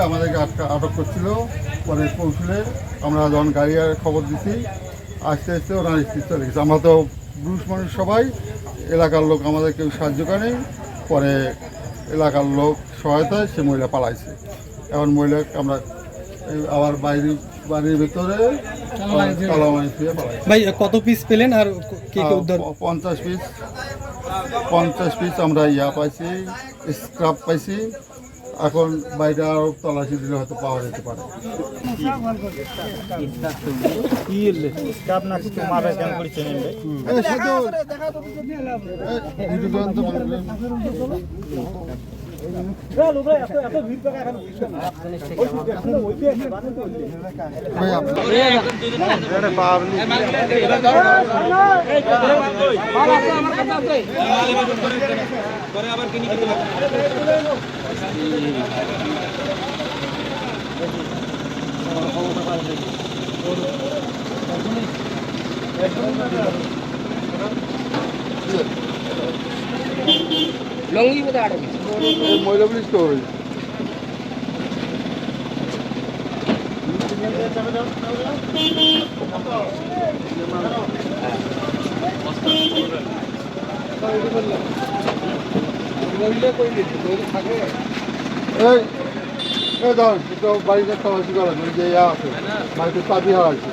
আমাদেরকে আটক করছিল, পরে পৌঁছলে আমরা যখন গাড়ির খবর দিচ্ছি আস্তে আস্তে ওরা স্থির চলে গেছে। আমরা তো পুরুষ মানুষ সবাই, এলাকার লোক আমাদের কেউ সাহায্য করে, পরে এলাকার লোক সহায়তায় সে মহিলা পালাইছে। এখন মহিলা আমরা আবার বাড়ির ভিতরে ভাই কত পিস পেলেন আর 50 পিস আমরা পাইছি, স্ক্রাপ পাইছি। এখন বাইরে আরো তল্লাশি দিলে হয়তো পাওয়া যেতে পারে। লঙ্গি বোধ হয় মহিলা পুলিশ তো বাড়িতে তল্লাশি করা যে আছে বাড়িতে চাবি হারাইছে।